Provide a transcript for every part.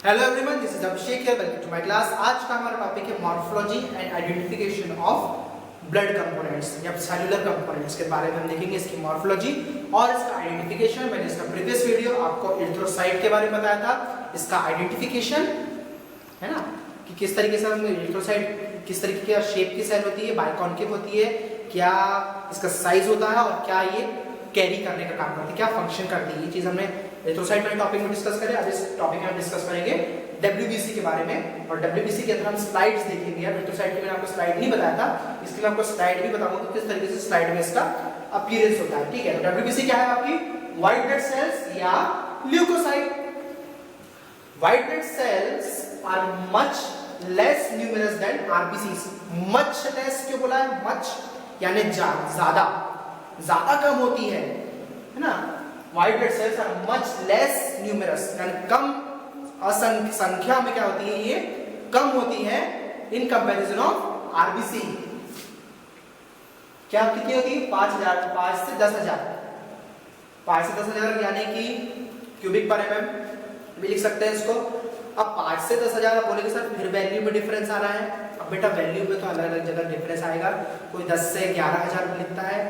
Hello everyone, this is Abhishek here, welcome to my class. आज का हमारा टॉपिक है morphology and identification of blood components या cellular components के बारे में हम देखेंगे, इसकी मॉर्फोलॉजी और इसका आइडेंटिफिकेशन। मैंने इसका प्रीवियस वीडियो आपको एरिथ्रोसाइट के बारे में बताया था, इसका आइडेंटिफिकेशन है ना, कि किस तरीके से हम एरिथ्रोसाइट किस तरीके की शेप की सेल होती है, बाइकॉन्केव होती है, क्या इसका साइज होता है और क्या ये कैरी करने का काम करती है, क्या फंक्शन करती है। ये चीज हमने एरिथ्रोसाइट वाले टॉपिक में डिस्कस करें। अब इस टॉपिक में हम डिस्कस करेंगे डब्ल्यूबीसी के बारे में, और डब्ल्यूबीसी के अंदर हम स्लाइड्स देखेंगे। एरिथ्रोसाइट की मैंने आपको स्लाइड नहीं बताया था, इसलिए मैं आपको स्लाइड भी बताऊंगा कि किस तरीके से स्लाइड में इसका अपीयरेंस होता है। ठीक है, तो डब्ल्यूबीसी क्या है आपकी? व्हाइट ब्लड सेल्स या leucocyte. White blood cells are much less numerous than RBCs. Much less क्यों बोला है? मच यानी ज्यादा कम होती है ना। White blood cells are much less numerous, यानी कम संख्या में क्या होती है, ये कम होती है इन कंपैरिजन ऑफ आरबीसी। क्या कितनी होती है? 5000, 5 से 10,000, 5 से 10,000 यानी कि क्यूबिक पर एमएम भी लिख सकते हैं इसको। अब 5 से 10,000 आप बोलेंगे सर फिर वैल्यू में डिफरेंस आ रहा है। अब बेटा वैल्यू में तो अलग अलग जगह डिफरेंस आएगा। कोई 10 से 11,000 लिखता है,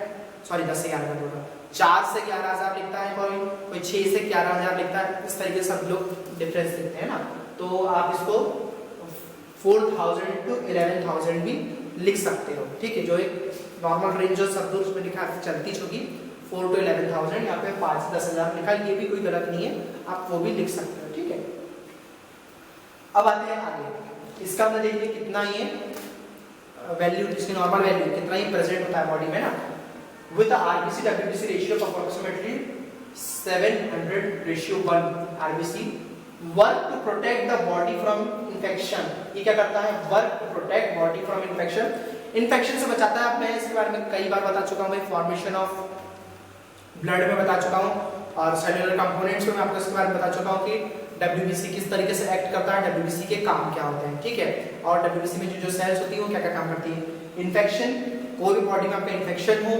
सॉरी 10 से 11,000 बोल रहा हूं, 4 से 11,000 लिखता है, कोई 6 से 11,000 लिखता है। इस तरीके से सब लोग डिफरेंस लिखते हैं ना। तो आप इसको 4,000 to 11,000 भी लिख सकते हो। ठीक है, जो एक नॉर्मल रेंज जो सब लोग उसमें लिखा चलती चुकी 4 to 11,000, यहाँ पे 5 से 10,000 लिखा, ये भी कोई गलत नहीं है, आप वो भी लिख सकते हो। ठीक है, अब आते हैं आगे। इसका हमने देखिए कितना ये वैल्यू, इसकी नॉर्मल वैल्यू कितना ही प्रेजेंट होता है बॉडी में ना। With the RBC WBC ratio of approximately 700:1, RBC work to protect the body from infection। ये क्या करता है? Work to protect body from infection। Infection से बचाता है। मैं इसके बारे में कई बार बता चुका हूँ, फॉर्मेशन ऑफ ब्लड में बता चुका हूँ, और सेलुलर कंपोनेंट्स में मैं आपको इसके बारे में बता चुका हूँ कि WBC किस तरीके से एक्ट करता है, WBC के काम क्या होते हैं। ठीक है, और WBC में जो सेल्स होती है वो क्या क्या काम करती है। इन्फेक्शन, कोई भी बॉडी में आपका इन्फेक्शन हो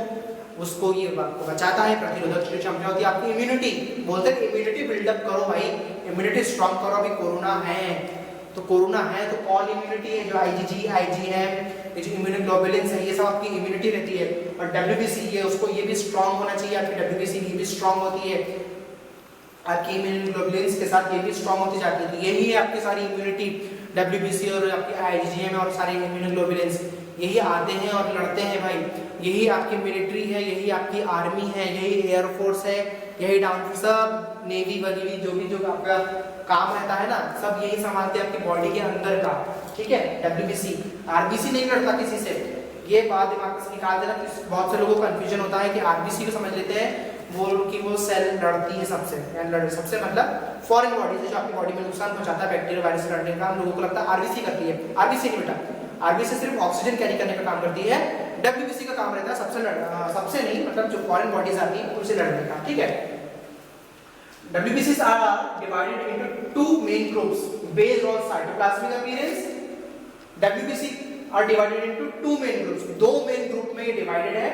उसको ये आपको बचाता है। प्रतिरोधक क्षमता होती है आपकी इम्यूनिटी। बोलते हैं इम्यूनिटी बिल्डअप करो भाई, इम्यूनिटी स्ट्रॉन्ग करो। अभी कोरोना है तो कौन इम्यूनिटी है? जो IgG, IgM, ये जो इम्यूनोग्लोबुलिन्स है, ये सब आपकी इम्यूनिटी रहती है। और WBC ये उसको ये भी स्ट्रॉन्ग होना चाहिए। आपकी WBC ये भी स्ट्रॉन्ग होती है, आपकी इम्यूनोग्लोबुलिन्स के साथ ये भी स्ट्रॉन्ग होती जाती है। तो यही है आपकी सारी इम्यूनिटी, WBC और आपकी IgM और सारे इम्यूनोग्लोबुलिन्स यही आते हैं और लड़ते हैं भाई। यही आपकी मिलिट्री है, यही आपकी आर्मी है, यही एयरफोर्स है, यही डाउन सब नेवी वगैरह जो भी आपका काम रहता है ना, सब यही संभालते हैं आपकी बॉडी के अंदर का। ठीक है, WBC। RBC नहीं लड़ता किसी से, ये बात दिमाग से निकाल देना। बहुत से लोगों को कंफ्यूजन होता है कि RBC को समझ लेते हैं वो सेल लड़ती है सबसे मतलब फॉरेन बॉडी से, जो आपकी बॉडी में नुकसान पहुंचाता है, बैक्टीरिया वायरस से लड़ने का। हम लोगों को लगता है RBC करती है। RBC नहीं बेटा, RBC सिर्फ ऑक्सीजन कैरी करने का काम करती है। WBC का काम रहता है सबसे नहीं मतलब जो फॉरेन बॉडीज आती है उनसे लड़ने का। ठीक है, WBCs are divided into two main groups based on cytoplasmic appearance। WBC are divided into two main groups, दो मेन ग्रुप में ये डिवाइडेड है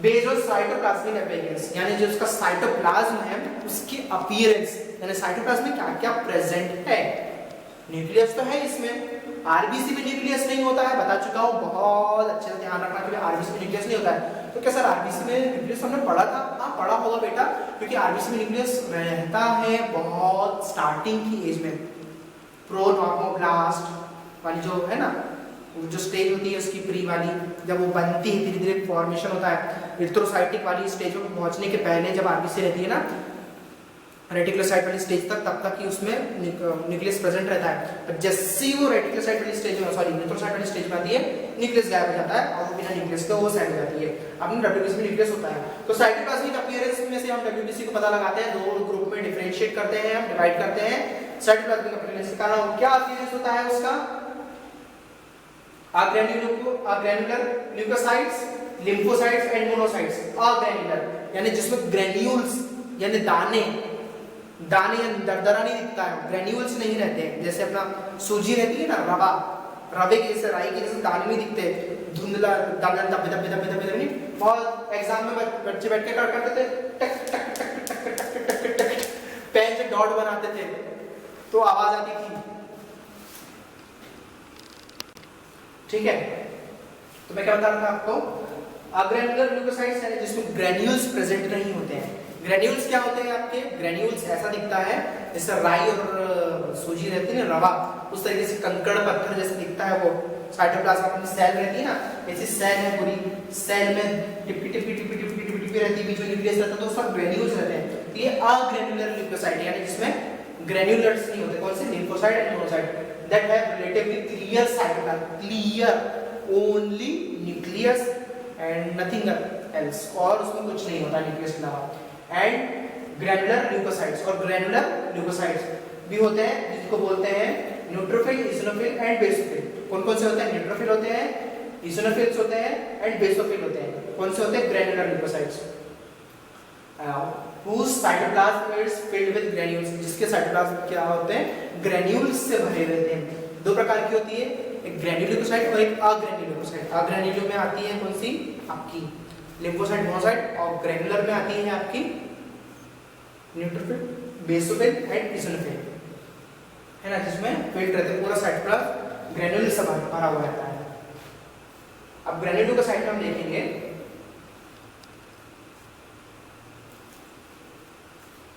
बेस्ड ऑन साइटोप्लाज्मिक अपीयरेंस, यानी जो उसका साइटोप्लाज्म है उसकी अपीयरेंस, यानी साइटोप्लाज्म में क्या क्या प्रेजेंट है। न्यूक्लियस तो है इसमें, RBC में न्यूक्लियस नहीं होता है, बता चुका हूँ। बहुत अच्छे से ध्यान रखना कि RBC में न्यूक्लियस नहीं होता है। तो क्या सर RBC में न्यूक्लियस हमने पढ़ा था? हाँ पढ़ा होगा बेटा, क्योंकि RBC में न्यूक्लियस रहता है बहुत स्टार्टिंग की एज में। प्रोनॉर्मोब्लास्ट वाली जो है ना, जो स्टेज होती है उसकी प्री वाली, जब वो बनती है धीरे धीरे फॉर्मेशन होता है। एरिथ्रोसाइटिक वाली स्टेज में पहुंचने के पहले जब RBC रहती है ना, रेटिकुलोसाइट वाली स्टेज तब तक ही उसमें न्यूक्लियस प्रेजेंट रहता है। जैसे ही वो रेटिकुलोसाइट वाली स्टेज में एरिथ्रोसाइट वाली स्टेज में आती है, न्यूक्लियस गायब हो जाता है और वो बिना न्यूक्लियस के वो साइड हो जाती है। अपने WBC में न्यूक्लियस होता है। तो साइटोप्लाज्मिक अपीयरेंस में से हम WBC को पता लगाते हैं, दो ग्रुप में डिफरेंशिएट करते हैं, हम डिवाइड करते हैं। साइटोप्लाज्मिक अपीयरेंस का कारण क्या अपीयरेंस होता है उसका? अग्रेन्युलर ल्यूकोसाइट्स, लिम्फोसाइट्स एंड मोनोसाइट्स। अग्रेन्युलर यानी जिसमें ग्रेन्यूल्स यानी दाने या दरदरा नहीं दिखता है, ग्रेन्यूल्स नहीं रहते हैं। जैसे अपना सूजी रहती है ना, रवे के जैसे, राई के जैसे दाने नहीं दिखते, धुंधला दबे नहीं। और एग्जाम में बच्चे बैठ के करते थे टक टक टक टक टक टक टक टक, पेन से डॉट बनाते थे। तो आवाज आती थी, ठीक है। तो मैं क्या बता रहा था आपको, अग्रेनुलर ल्यूकोसाइट्स है जिसमें ग्रेन्यूल्स प्रेजेंट नहीं होते हैं। ग्रेन्यूल्स क्या होते हैं आपके, ग्रेन्यूल्स ऐसा दिखता है जैसे राई और सूजी रहती है ना, रवा, उस तरीके से कंकड़ पत्थर जैसे दिखता है वो। साइटोप्लाज्म में सेल रहती है ना, ऐसी सेल है पूरी, सेल में टिपी टिपी टिपी टिपी टिपी टिपी रहती है, बीच में न्यूक्लियस रहता है, तो सब ग्रेन्यूल्स रहते हैं। तो ये अग्रेनुलर ल्यूकोसाइट यानी जिसमें ग्रेन्यूलर्स नहीं होते। कौन से, lymphocyte and monocyte that have relatively clear cytoplasm, clear only nucleus and nothing else, और उसमें कुछ नहीं होता न्यूक्लियस के अलावा। एंड ग्रैनुलर ल्यूकोसाइट्स, और ग्रैनुलर ल्यूकोसाइट्स भी होते हैं जिसको बोलते हैं न्यूट्रोफिल, इसिनोफिल एंड बेसोफिल। कौन कौन से होते हैं, न्यूट्रोफिल होते हैं, इसिनोफिल्स होते हैं एंड बेसोफिल होते हैं। कौन से होते हैं, granular leucocytes. whose cytoplasm is filled with granules, जिसके साइटोप्लाज्म क्या होते हैं, ग्रेन्यूल्स से भरे रहते हैं। दो प्रकार की होती है, एक ग्रेन्युलोसाइट और एक अग्रेन्युलोसाइट। अग्रेन्युलो में आती है कौन सी, आपकी लिम्फोसाइट, मोनोसाइट, और ग्रेनुलर में आती है आपकी न्यूट्रोफिल, बेसोफिल एंड इसिनोफिल, है ना, जिसमें फिल्ड रहते हैं, पूरा साइटोप्लाज्म ग्रेन्यूल से भरा हुआ रहता है। अब ग्रेन्युलोसाइट हम देखेंगे,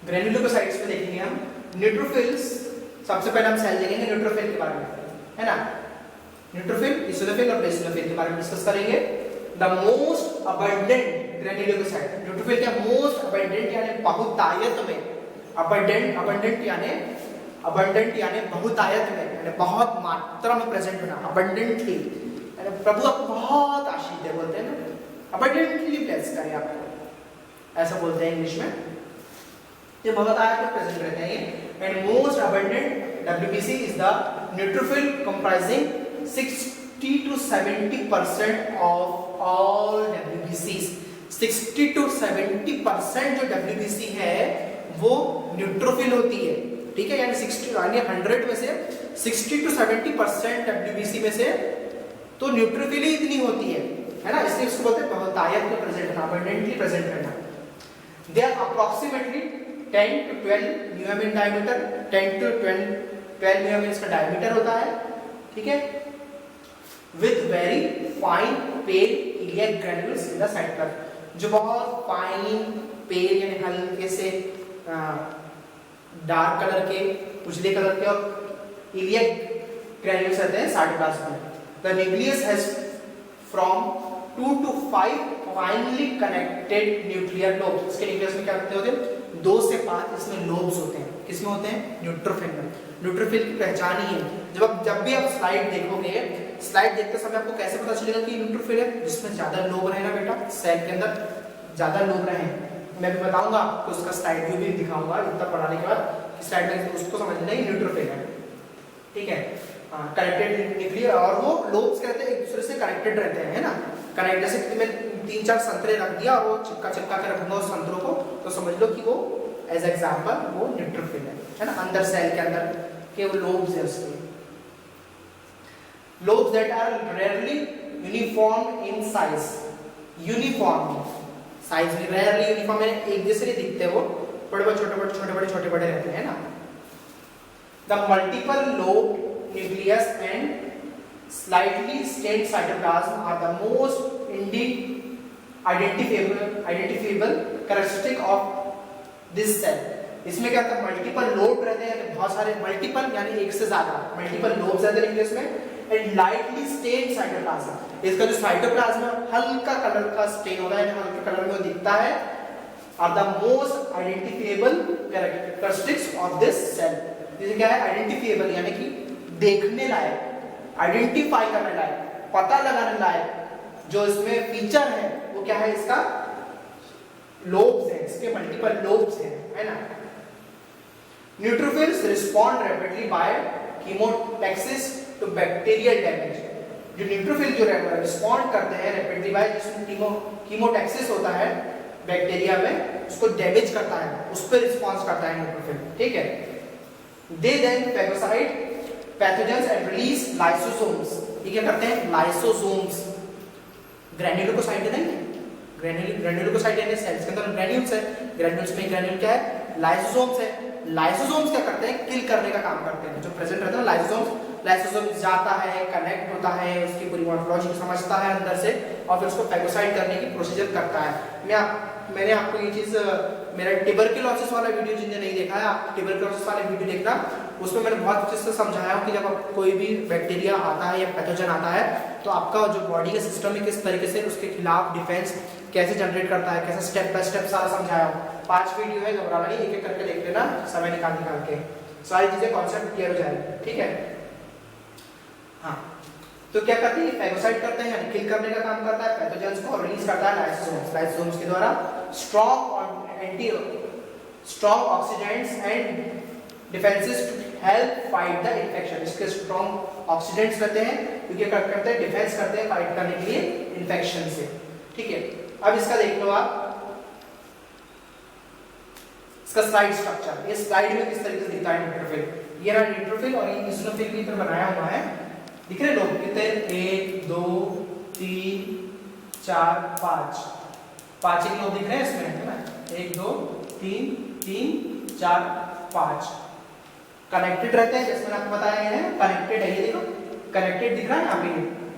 ग्रेन्युलोसाइट्स में देखेंगे हम न्यूट्रोफिल्स। सबसे पहले हम सेल देखेंगे न्यूट्रोफिल के बारे में, है ना, न्यूट्रोफिल, इसिनोफिल और बेसिलोफिल के बारे में डिस्कस करेंगे। The most abundant granulocyte, neutrophil के मोस्ट अबंडेंट यानी बहुतायत में, अबंडेंट यानी बहुतायत में, यानी बहुत मात्रा में प्रेजेंट होना, अबंडेंटली, यानी प्रभु आपको बहुत आशीष दे, बोलते हैं ना, अबंडेंटली ब्लेस करे आपको, ऐसा बोलते हैं इंग्लिश में। ये बहुत आयत में प्रेजेंट रहते हैं ये। And most abundant WBC is the neutrophil comprising 60 to 70% of all WBCs। 60 to 70% जो WBC है वो न्यूट्रोफिल होती है, ठीक है, यानी 100 में से 60 to 70% WBC में से तो न्यूट्रोफिल ही इतनी होती है ना, इसलिए इसको बोलते हैं बहुतायत में प्रेजेंट होना, अबंडेंटली प्रेजेंट रहना। They are approximately 10 to 12 mm in diameter, 10 to 12 mm इसका डायमीटर होता है, ठीक है, with very fine pale iliac granules in the cytoplasm, जो बहुत फाइन पेल यानी हल्के से डार्क कलर के, उजले कलर के और इलियक ग्रेन्यूल्स रहते हैं साइटोप्लाज्म में। The nucleus has from 2 to 5 finely connected nuclear lobes। इसके न्यूक्लियस में क्या होते हैं, 2 से 5 इसमें लोब्स होते हैं। किसमें होते हैं, न्यूट्रोफिल में। न्यूट्रोफिल की पहचान ही है, जब भी आप स्लाइड देखोगे, स्लाइड देखते समय आपको कैसे पता चलेगा कि न्यूट्रोफिल है, जिसमें ज्यादा लोब रहे ना बेटा, सेल के अंदर ज्यादा लोब रहे। मैं भी बताऊंगा आपको, उसका स्लाइड व्यू भी दिखाऊंगा इतना पढ़ाने के बाद, स्लाइड में उसको समझना ही न्यूट्रोफिल है, ठीक है। कनेक्टेड न्यूक्लियर, और वो लोब्स कहते हैं एक दूसरे से कनेक्टेड रहते हैं, है ना, कनेक्ट। जैसे कि मैं 3-4 संतरे रख दिया और वो चिपका के रखूंगा उस संतरों को, तो समझ लो कि वो एज एग्जांपल वो न्यूट्रोफिल है ना, अंदर सेल के अंदर के वो लोब्स है उसके। Lobes that are rarely uniform in size, uniform size में, रेयरली यूनिफॉर्म है, एक जैसे नहीं दिखते, वो बड़े छोटे बड़े रहते हैं ना। The multiple lobe nucleus and slightly stained cytoplasm are the most identifiable characteristic of this cell। इसमें क्या होता है, मल्टीपल लोब रहते हैं, बहुत सारे मल्टीपल यानी एक से ज्यादा मल्टीपल लोब्स रहते हैं न्यूक्लियस में। एंड लाइटली स्टेन्ड साइटोप्लाज्म, इसका जो साइटोप्लाज्म हल्का कलर का स्टेन होता है, हल्के कलर में दिखता है, are the most identifiable characteristics of this cell. जैसे क्या है, आइडेंटिफिएबल यानी कि देखने लायक, आइडेंटिफाई करने लायक, पता लगाने लायक जो इसमें फीचर है वो क्या है, इसका लोब्स है, इसके मल्टीपल लोब्स हैं, है ना। Neutrophils respond rapidly by chemotaxis to bacterial damage. जो न्यूट्रोफिल जो रिस्पॉन्ड करते हैं रैपिडली बाय, जिसमें कीमोटैक्सिस होता है बैक्टीरिया में, उसको डैमेज करता है, उस पर रिस्पॉन्स करता है न्यूट्रोफिल, ठीक है। They then phagocyte pathogens and release lysosomes. ये क्या करते हैं, लाइसोसोम्स। ग्रैन्युलोसाइट है ना, ग्रैन्युलोसाइट यानी सेल्स के अंदर ग्रैन्यूल्स है, ग्रैन्यूल्स में ग्रैन्यूल क्या है, लाइसोसोम्स है। लाइसोसोम्स क्या करते हैं, किल करने का काम करते हैं। जो प्रेजेंट रहता है ना लाइसोसोम जाता है, कनेक्ट होता है, उसकी पूरी मॉर्फोलॉजी को समझता है अंदर से और फिर उसको फैगोसाइट करने की प्रोसीजर करता है। मैंने आपको ये चीज मेरा ट्यूबरकुलोसिस वाला वीडियो जिन्होंने नहीं देखा है, आप ट्यूबरकुलोसिस वाले वीडियो देखना, उसमें मैंने बहुत अच्छे से समझाया हूँ कि जब आप कोई भी बैक्टीरिया आता है या पैथोजन आता है तो आपका जो बॉडी का सिस्टम है किस तरीके से उसके खिलाफ डिफेंस कैसे जनरेट करता है, कैसे स्टेप बाय स्टेप सारा समझाया हूँ। 5 वीडियो है, घबराना नहीं, एक एक करके देख लेना, समय निकाल के सारी चीजें कॉन्सेप्ट क्लियर हो जाएगी, ठीक है। हाँ, तो क्या करते हैं, फैगोसाइट करते हैं यानी किल करने का काम करता है, पैथोजेंस को रिलीज करता है लाइसोसोम्स के द्वारा। Strong oxidants and defenses to help fight the infection. इसके स्ट्रॉन्ग ऑक्सीडेंट्स रहते हैं क्योंकि क्या करते हैं, डिफेंस करते हैं फाइट करने के लिए इन्फेक्शन से, ठीक है। अब इसका देख लो आप, इसका स्लाइड स्ट्रक्चर, ये स्लाइड में किस तरीके से दिखता है न्यूट्रोफिल। ये रहा न्यूट्रोफिल और ये इसिनोफिल भी इधर बनाया हुआ है, दिख रहे लोग कितने, 1 2 3 4 5 एक लोग दिख रहे हैं इसमें, है ना, 1 2 3 3 4 5 कनेक्टेड रहते हैं, जैसे मैंने आपको बताया है कनेक्टेड है, ये देखो कनेक्टेड दिख रहा है, यहाँ पे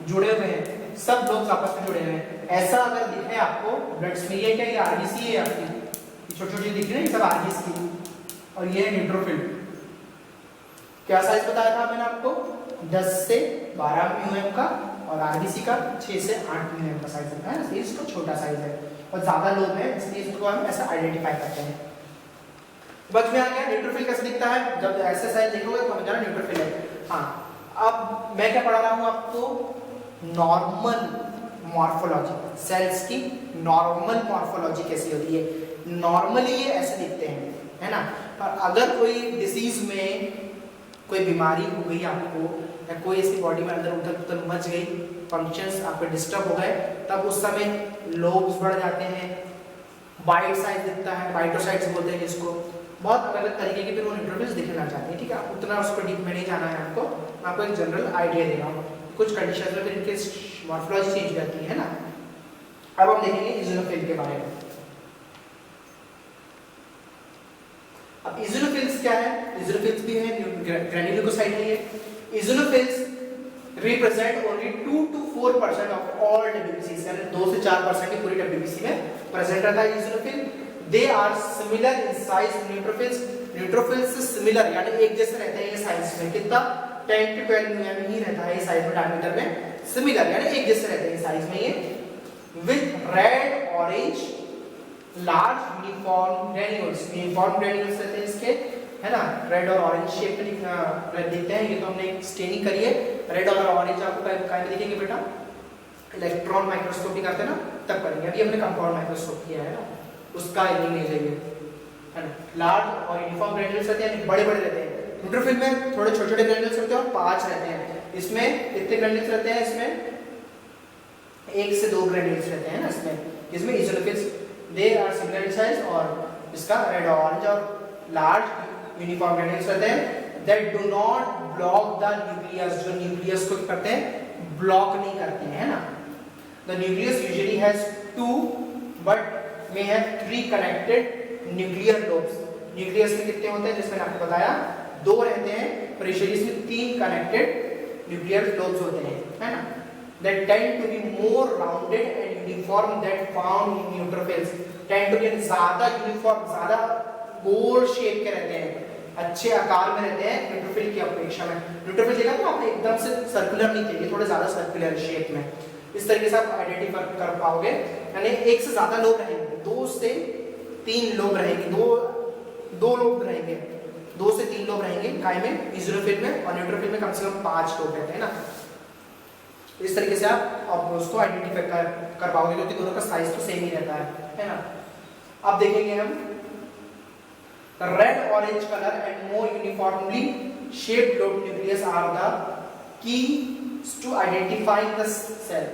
जुड़े हुए हैं, सब लोग आपस में जुड़े हुए हैं। ऐसा अगर दिख रहे आपको ब्लड में, ये क्या, ये आरबीसी है आपकी, छोटी छोटी दिख रही है, सब आरबीसी और ये है न्यूट्रोफिल। क्या साइज बताया था मैंने आपको, 10 से 12 म्यूएम का और आरबीसी का 6 से 8 म्यूएम का साइज है ना, इसको छोटा साइज है और ज्यादा लोग हैं इसलिए इसको हम ऐसा आइडेंटिफाई करते हैं। समझ में आ गया न्यूट्रोफिल कैसे दिखता है, जब ऐसे साइज देखोगे तो समझ जाना न्यूट्रोफिल है। हाँ, अब मैं क्या पढ़ा रहा हूँ आपको, नॉर्मल मॉर्फोलॉजी, सेल्स की नॉर्मल मॉर्फोलॉजी कैसी होती है। नॉर्मली ये ऐसे दिखते हैं, है ना, और अगर कोई डिसीज में कोई बीमारी हो गई आपको या कोई ऐसी बॉडी में अंदर उथल पुथल मच गई, फंक्शंस आपके डिस्टर्ब हो गए, तब उस समय लोब्स बढ़ जाते हैं, बाइट साइज दिखता है, बाइटोसाइट्स बोलते हैं जिसको, बहुत अलग अलग तरीके के फिर वो न्यूट्रोफिल्स दिखने लग जाते हैं, ठीक है। उतना उसको डीप में नहीं जाना है आपको, मैं आपको एक जनरल आइडिया दे रहा हूँ, कुछ कंडीशन में फिर इनके मॉर्फोलॉजी चेंज करती है ना। अब हम देखेंगे इसिनोफिल के बारे में। अब इसिनोफिल्स क्या है, इसिनोफिल्स भी है, ग्रैन्युलोसाइट है ये। इसिनोफिल्स represent only 2 to 4% of all WBC, यानी 2 से 4% की पूरी डब्ल्यूबीसी में प्रेजेंट रहता है eosinophil. They are similar in size neutrophils, neutrophils से सिमिलर यानी एक जैसे रहते हैं ये साइज में, कितना 10 to 12 mm ही रहता है ये साइज में, डायमीटर में सिमिलर यानी एक जैसे रहते हैं साइज में ये, with red orange large uniform granules, uniform granules रहते हैं इसके, है ना, रेड और ऑरेंज शेप में दिखते हैं। ये तो हमने स्टेनिंग करी है, रेड और ऑरेंज आपको कहाँ पे दिखेंगे बेटा, इलेक्ट्रॉन माइक्रोस्कोपी करते हैं ना तब करेंगे, अभी हमने कंपाउंड माइक्रोस्कोप किया है ना, उसका इमेज है ये, है ना। लार्ज और यूनिफॉर्म ग्रैन्यूल्स रहते हैं, बड़े बड़े रहते हैं। न्यूट्रोफिल में थोड़े छोटे छोटे ग्रैन्यूल्स रहते हैं और 5 रहते हैं। इसमें कितने ग्रैन्यूल्स रहते हैं, इसमें 1 से 2 ग्रैन्यूल्स रहते हैं ना इसमें, जिसमें eosinophils they are similar in size, और इसका रेड ऑरेंज और लार्ज यूनिफॉर्म ग्रैन्यूल्स रहते हैं, that do not block the nucleus, जो न्यूक्लियस को करते हैं ब्लॉक नहीं करते हैं, है ना। The nucleus usually has 2 but may have 3 connected nuclear lobes. Nucleus में कितने होते हैं, जिसमें आपको बताया 2 रहते हैं, पर इसमें 3 कनेक्टेड न्यूक्लियर लोब्स होते हैं, है ना। That tend to be more rounded and uniform that found in neutrophils. Tend to be ज़्यादा यूनिफॉर्म, ज़्यादा गोल शेप के रहते हैं, अच्छे आकार में रहते हैं न्यूट्रोफिल की अपेक्षा में। न्यूट्रोफिल देखा तो आपने एकदम से सर्कुलर नहीं थे, ये थोड़े ज़्यादा सर्कुलर शेप में, इस तरीके से आप आइडेंटिफाई कर पाओगे। यानी 1 से ज़्यादा लोग रहेंगे, 2 से 3 लोग रहेंगे, 2 लोग रहेंगे, 2 से 3 लोग रहेंगे काय में, इसिनोफिल में, और न्यूट्रोफिल में कम से कम 5 लोग रहते हैं ना। इस तरीके से आप उसको आइडेंटिफाई कर पाओगे, क्योंकि दोनों का साइज तो सेम ही रहता है ना। अब देखेंगे हम red orange colour and more uniformly shaped lobe nucleus are the keys to identify the cell.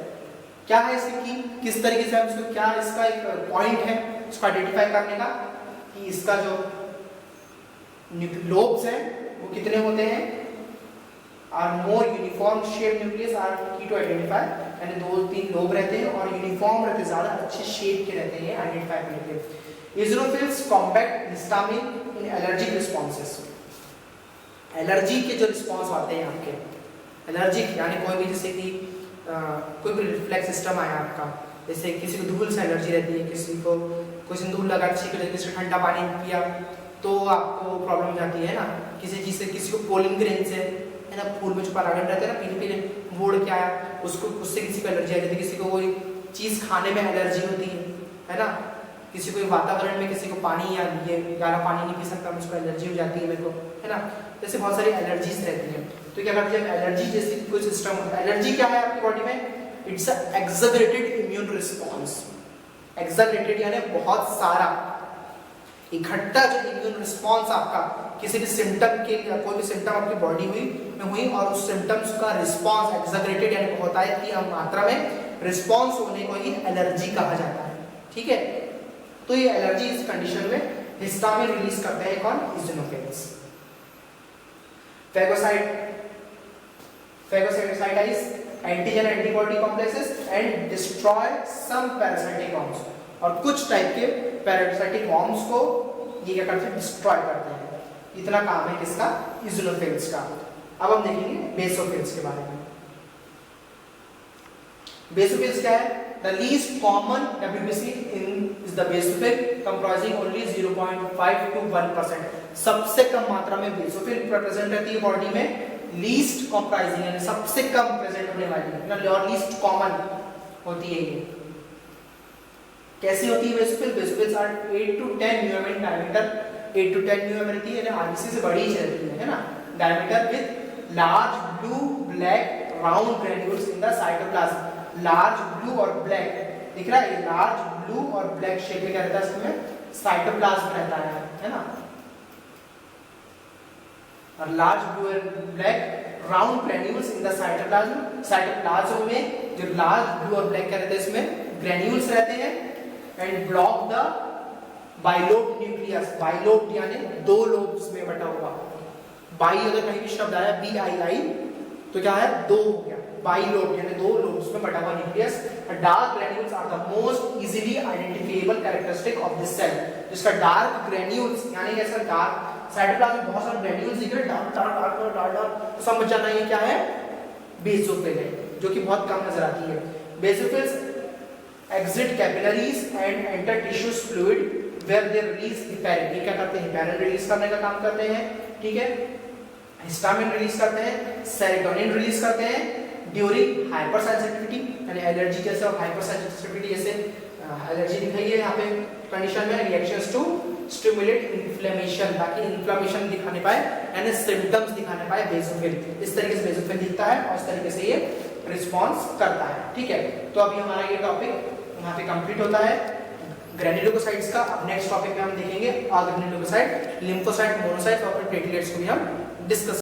क्या है इसकी की, किस तरीके से हम इसको, क्या इसका एक पॉइंट है इसको आइडेंटिफाई करने का, कि इसका जो लोब्स है वो कितने होते हैं, are more uniform shape nucleus are key to identify, यानी 2-3 लोब रहते हैं और यूनिफॉर्म रहते हैं, ज्यादा अच्छे शेप के रहते हैं आइडेंटिफाई करने के लिए। इजोनोफिल्स कॉम्बैट हिस्टामिन इन एलर्जिक रिस्पॉन्सेस। एलर्जी के जो रिस्पॉन्स आते हैं आपके, एलर्जिक यानी कोई भी जैसे कि कोई भी रिफ्लेक्स सिस्टम आया आपका, जैसे किसी को धूल से एलर्जी रहती है, किसी को धूल लगा, किसी को ठंडा पानी पिया तो आपको प्रॉब्लम हो जाती है ना, किसी चीज़ से, किसी को पोलिन ग्रेन से है ना, फूल में जो परागण रहते हैं ना पीले पीले, वो उड़ के आया उसको, उससे किसी को एलर्जी आ जाती है, किसी को कोई चीज़ खाने में एलर्जी होती है ना, किसी को वातावरण में किसी को पानी या ये गाढ़ा पानी नहीं पी सकता, मुझको एलर्जी हो जाती है मेरे को, है ना, जैसे बहुत सारी एलर्जीज रहती हैं। तो क्या करते हैं, एलर्जी जैसे कोई सिस्टम होता है, एलर्जी क्या है आपकी बॉडी में, इट्स अ एक्सैगरेटेड इम्यून रिस्पॉन्स। एक्सैगरेटेड यानी बहुत सारा इकट्ठा जो इम्यून रिस्पॉन्स आपका किसी भी सिम्टम के लिए, कोई भी सिम्टम आपकी बॉडी में हुई और उस सिम्टम्स का रिस्पॉन्स एक्सैगरेटेड यानी होता है कि मात्रा में रिस्पॉन्स होने को ही एलर्जी कहा जाता है। ठीक है, तो ये एलर्जी इस कंडीशन में हिस्टामिन रिलीज करते हैं कौन, eosinophils. phagocytosis antigen antibody complexes and destroy some parasitic worms, और कुछ टाइप के पैरासाइटिक वॉर्म्स को ये क्या करते हैं, डिस्ट्रॉय करते हैं। इतना काम है किसका, इज़ोनोफिल्स का। अब हम देखेंगे बेसोफिल्स के बारे में। बेसोफिल्स क्या है, the least common WBC is the basophil comprising only 0.5 to 1%। सबसे कम मात्रा में बेसोफिल प्रेजेंट रहती है बॉडी में, लीस्ट कंप्राइजिंग यानी सबसे कम प्रेजेंट होने वाली ना, और लीस्ट कॉमन होती है ये। कैसी होती है basophil, basophils are 8 to 10 mm diameter, 8 to 10 mm रहती है, आरबीसी से बड़ी ही रहती है ना, diameter with large blue black round granules in the cytoplasm. Large blue और ब्लैक दिख रहा है, लार्ज ब्लू और ब्लैक शेप में क्या रहता है, इसमें साइटोप्लाज्म रहता है ना, और large blue and black round granules in the cytoplasm. Cytoplasm में जो लार्ज ब्लू और ब्लैक क्या रहते हैं, इसमें ग्रैन्यूल्स रहते हैं, and block the bilobe nucleus. Bilobe यानी दो लोब्स में बटा हुआ, बाई अगर कहीं भी शब्द आया BII तो क्या है, दो हो गया, बाइलोब यानी दो लोब्स में बटा हुआ nucleus. Dark granules are the most easily identifiable characteristic of this cell. जिसका डार्क ग्रैन्यूल्स यानी कैसा, डार्क साइटोप्लाज्म में बहुत सारे ग्रैन्यूल्स दिख रहे हैं, dark dark dark dark dark, तो समझ जाना ये क्या है, बेसोफिल है, जो कि बहुत कम नजर आती है। Basophils exit capillaries and enter tissues fluid where they release heparin। ये क्या करते हैं, हेपेरिन रिलीज करने का काम करते हैं। ठीक है, हिस्टामिन रिलीज करते हैं, सेरोटोनिन रिलीज करते हैं ड्यूरिंग हाइपर सेंसिटिविटी यानी एलर्जी जैसे, और हाइपर सेंसिटिविटी जैसे एलर्जी दिखाई है यहाँ पे कंडीशन में, रिएक्शंस टू स्टिमुलेट इन्फ्लेमेशन, ताकि इन्फ्लेमेशन दिखाने पाए यानी सिम्टम्स दिखाने पाए बेसोफिल। इस तरीके से बेसोफिल दिखता है और इस तरीके से ये रिस्पॉन्स करता है। ठीक है, तो अभी हमारा ये टॉपिक यहाँ पे कंप्लीट होता है ग्रैन्युलोसाइट्स का। अब नेक्स्ट टॉपिक में हम देखेंगे अग्रैन्युलोसाइट, लिम्फोसाइट, मोनोसाइट और प्लेटलेट्स को भी हम डिस्कस